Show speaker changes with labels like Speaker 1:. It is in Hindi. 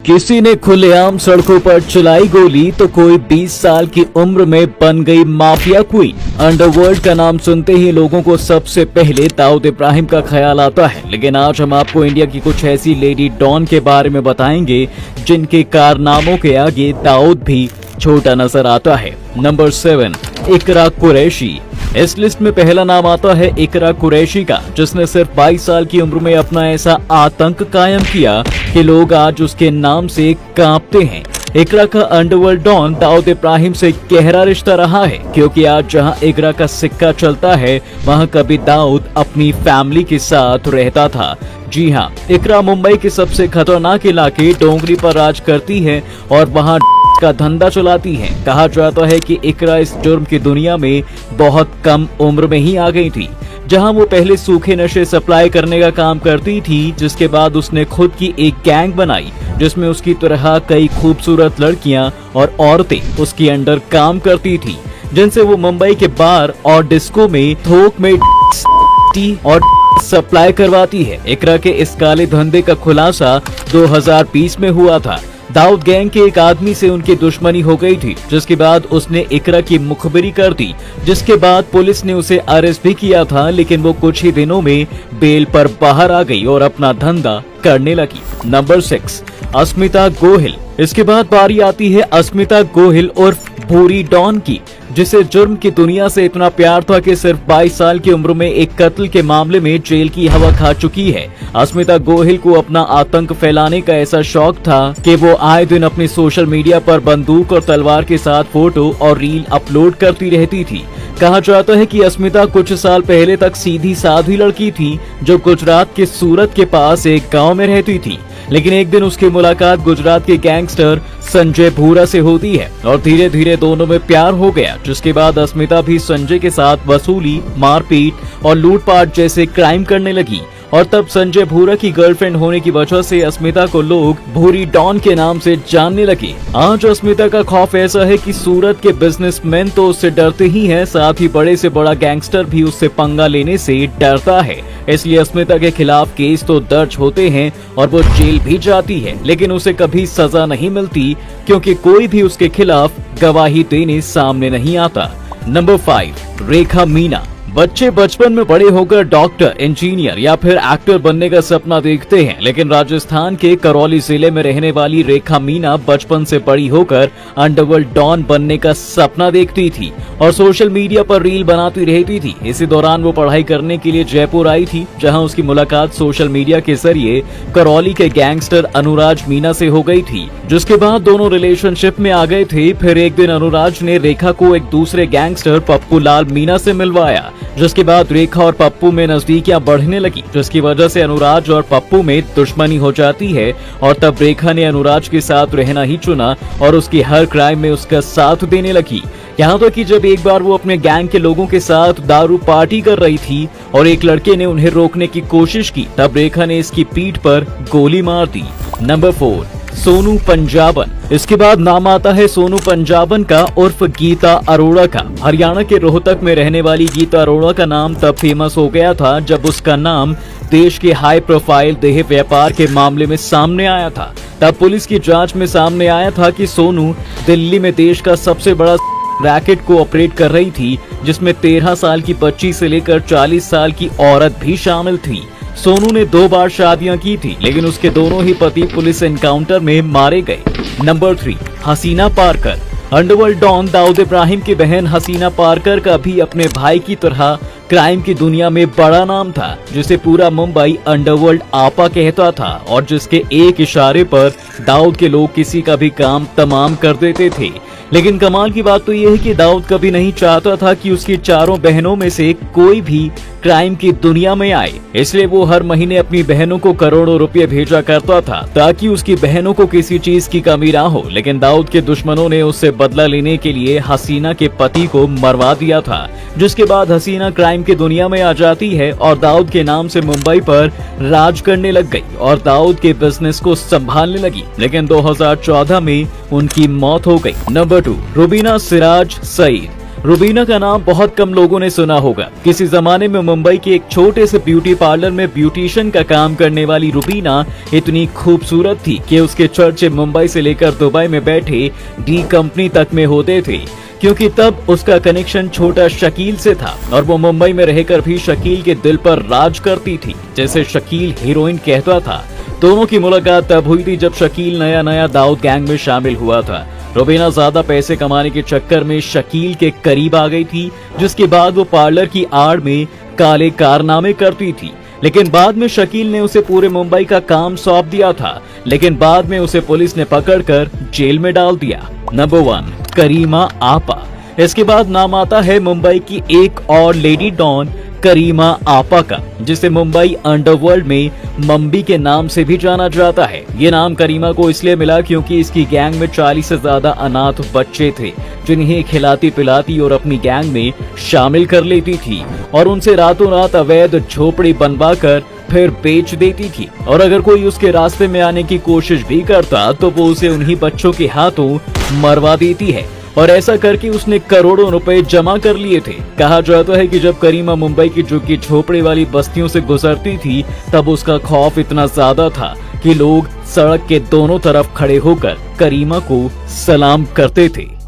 Speaker 1: किसी ने खुलेआम सड़कों पर चलाई गोली तो कोई 20 साल की उम्र में बन गई माफिया क्वीन। अंडरवर्ल्ड का नाम सुनते ही लोगों को सबसे पहले दाऊद इब्राहिम का ख्याल आता है, लेकिन आज हम आपको इंडिया की कुछ ऐसी लेडी डॉन के बारे में बताएंगे जिनके कारनामों के आगे दाऊद भी छोटा नजर आता है। नंबर 7, इकरा कुरैशी। इस लिस्ट में पहला नाम आता है इकरा कुरैशी का, जिसने सिर्फ 22 साल की उम्र में अपना ऐसा आतंक कायम किया कि लोग आज उसके नाम से कांपते हैं। इकरा का अंडरवर्ल्ड डॉन दाऊद इब्राहिम से गहरा रिश्ता रहा है, क्योंकि आज जहां इकरा का सिक्का चलता है वहां कभी दाऊद अपनी फैमिली के साथ रहता था। जी हाँ, इकरा मुंबई के सबसे खतरनाक इलाके डोंगरी पर राज करती है और वहां का धंधा चलाती है। कहा जाता है कि इकरा इस जुर्म की दुनिया में बहुत कम उम्र में ही आ गई थी। जहां वो पहले सूखे नशे सप्लाई करने का काम करती थी, जिसके बाद उसने खुद की एक गैंग बनाई जिसमें उसकी तरह कई खूबसूरत लड़कियां और औरतें उसके अंडर काम करती थी, जिनसे वो मुंबई के बार और डिस्को में थोक में और सप्लाई करवाती है। इकरा के इस काले धंधे का खुलासा 2020 में हुआ था। दाऊद गैंग के एक आदमी से उनकी दुश्मनी हो गई थी, जिसके बाद उसने इकरा की मुखबिरी कर दी, जिसके बाद पुलिस ने उसे अरेस्ट भी किया था, लेकिन वो कुछ ही दिनों में बेल पर बाहर आ गई और अपना धंधा करने लगी। नंबर 6, अस्मिता गोहिल। इसके बाद बारी आती है अस्मिता गोहिल उर्फ भूरी डॉन की, जिसे जुर्म की दुनिया से इतना प्यार था कि सिर्फ 22 साल की उम्र में एक कत्ल के मामले में जेल की हवा खा चुकी है। अस्मिता गोहिल को अपना आतंक फैलाने का ऐसा शौक था कि वो आए दिन अपनी सोशल मीडिया पर बंदूक और तलवार के साथ फोटो और रील अपलोड करती रहती थी। कहा जाता है कि अस्मिता कुछ साल पहले तक सीधी साधी लड़की थी जो गुजरात के सूरत के पास एक गाँव में रहती थी, लेकिन एक दिन उसकी मुलाकात गुजरात के गैंगस्टर संजय भूरा से होती है और धीरे धीरे दोनों में प्यार हो गया, जिसके बाद अस्मिता भी संजय के साथ वसूली, मारपीट और लूटपाट जैसे क्राइम करने लगी। और तब संजय भूरा की गर्लफ्रेंड होने की वजह से अस्मिता को लोग भूरी डॉन के नाम से जानने लगे। आज अस्मिता का खौफ ऐसा है कि सूरत के बिजनेसमैन तो उससे डरते ही हैं, साथ ही बड़े से बड़ा गैंगस्टर भी उससे पंगा लेने से डरता है। इसलिए अस्मिता के खिलाफ केस तो दर्ज होते हैं और वो जेल भी जाती है, लेकिन उसे कभी सजा नहीं मिलती, क्योंकि कोई भी उसके खिलाफ गवाही देने सामने नहीं आता। नंबर 5, रेखा मीना। बच्चे बचपन में बड़े होकर डॉक्टर, इंजीनियर या फिर एक्टर बनने का सपना देखते हैं, लेकिन राजस्थान के करौली जिले में रहने वाली रेखा मीना बचपन से बड़ी होकर अंडरवर्ल्ड डॉन बनने का सपना देखती थी और सोशल मीडिया पर रील बनाती रहती थी। इसी दौरान वो पढ़ाई करने के लिए जयपुर आई थी, जहां उसकी मुलाकात सोशल मीडिया के जरिए करौली के गैंगस्टर अनुराज मीना से हो गई थी, जिसके बाद दोनों रिलेशनशिप में आ गए थे। फिर एक दिन अनुराज ने रेखा को एक दूसरे गैंगस्टर पप्पू लाल मीना से मिलवाया, जिसके बाद रेखा और पप्पू में नजदीकियां बढ़ने लगी, जिसकी वजह से अनुराज और पप्पू में दुश्मनी हो जाती है। और तब रेखा ने अनुराज के साथ रहना ही चुना और उसकी हर क्राइम में उसका साथ देने लगी। यहाँ तक कि जब एक बार वो अपने गैंग के लोगों के साथ दारू पार्टी कर रही थी और एक लड़के ने उन्हें रोकने की कोशिश की, तब रेखा ने इसकी पीठ पर गोली मार दी। नंबर 4, सोनू पंजाबन। इसके बाद नाम आता है सोनू पंजाबन का उर्फ गीता अरोड़ा का। हरियाणा के रोहतक में रहने वाली गीता अरोड़ा का नाम तब फेमस हो गया था जब उसका नाम देश के हाई प्रोफाइल देह व्यापार के मामले में सामने आया था। तब पुलिस की जांच में सामने आया था कि सोनू दिल्ली में देश का सबसे बड़ा रैकेट को ऑपरेट कर रही थी, जिसमें 13 साल की बच्ची से लेकर 40 साल की औरत भी शामिल थी। सोनू ने 2 बार शादियां की थी, लेकिन उसके दोनों ही पति पुलिस एनकाउंटर में मारे गए। नंबर 3, हसीना पारकर। अंडरवर्ल्ड डॉन दाऊद इब्राहिम की बहन हसीना पारकर का भी अपने भाई की तरह क्राइम की दुनिया में बड़ा नाम था, जिसे पूरा मुंबई अंडरवर्ल्ड आपा कहता था और जिसके एक इशारे पर दाऊद के लोग किसी का भी काम तमाम कर देते थे। लेकिन कमाल की बात तो यह है कि दाऊद कभी नहीं चाहता था कि उसकी चारों बहनों में से कोई भी क्राइम की दुनिया में आए, इसलिए वो हर महीने अपनी बहनों को करोड़ों रुपए भेजा करता था ताकि उसकी बहनों को किसी चीज की कमी ना हो। लेकिन दाऊद के दुश्मनों ने उससे बदला लेने के लिए हसीना के पति को मरवा दिया था, जिसके बाद हसीना क्राइम की दुनिया में आ जाती है और दाऊद के नाम से मुंबई पर राज करने लग गई और दाऊद के बिजनेस को संभालने लगी। लेकिन 2014 में उनकी मौत हो गई। नंबर 2, रुबीना सिराज सईद। रुबीना का नाम बहुत कम लोगों ने सुना होगा। किसी जमाने में मुंबई के एक छोटे से ब्यूटी पार्लर में ब्यूटिशियन का काम करने वाली रुबीना इतनी खूबसूरत थी कि उसके चर्चे मुंबई से लेकर दुबई में बैठे डी कंपनी तक में होते थे, क्योंकि तब उसका कनेक्शन छोटा शकील से था और वो मुंबई में रहकर भी शकील के दिल पर राज करती थी, जैसे शकील हीरोइन कहता था। दोनों की मुलाकात तब हुई थी जब शकील नया नया दाऊद गैंग में शामिल हुआ था। रुबीना ज्यादा पैसे कमाने के चक्कर में शकील के करीब आ गई थी, जिसके बाद वो पार्लर की आड़ में काले कारनामे करती थी। लेकिन बाद में शकील ने उसे पूरे मुंबई का काम सौंप दिया था, लेकिन बाद में उसे पुलिस ने पकड़कर जेल में डाल दिया। नंबर 1, करीमा आपा। इसके बाद नाम आता है मुंबई की एक और लेडी डॉन करीमा आपा का, जिसे मुंबई अंडरवर्ल्ड में मम्बी के नाम से भी जाना जाता है। ये नाम करीमा को इसलिए मिला क्योंकि इसकी गैंग में 40 से ज्यादा अनाथ बच्चे थे, जिन्हें खिलाती पिलाती और अपनी गैंग में शामिल कर लेती थी और उनसे रातों रात अवैध झोपड़ी बनवाकर फिर बेच देती थी। और अगर कोई उसके रास्ते में आने की कोशिश भी करता तो वो उसे उन्हीं बच्चों के हाथों मरवा देती है। और ऐसा करके उसने करोड़ों रुपए जमा कर लिए थे। कहा जाता है कि जब करीमा मुंबई की झुग्गी झोपड़ी वाली बस्तियों से गुजरती थी, तब उसका खौफ इतना ज्यादा था कि लोग सड़क के दोनों तरफ खड़े होकर करीमा को सलाम करते थे।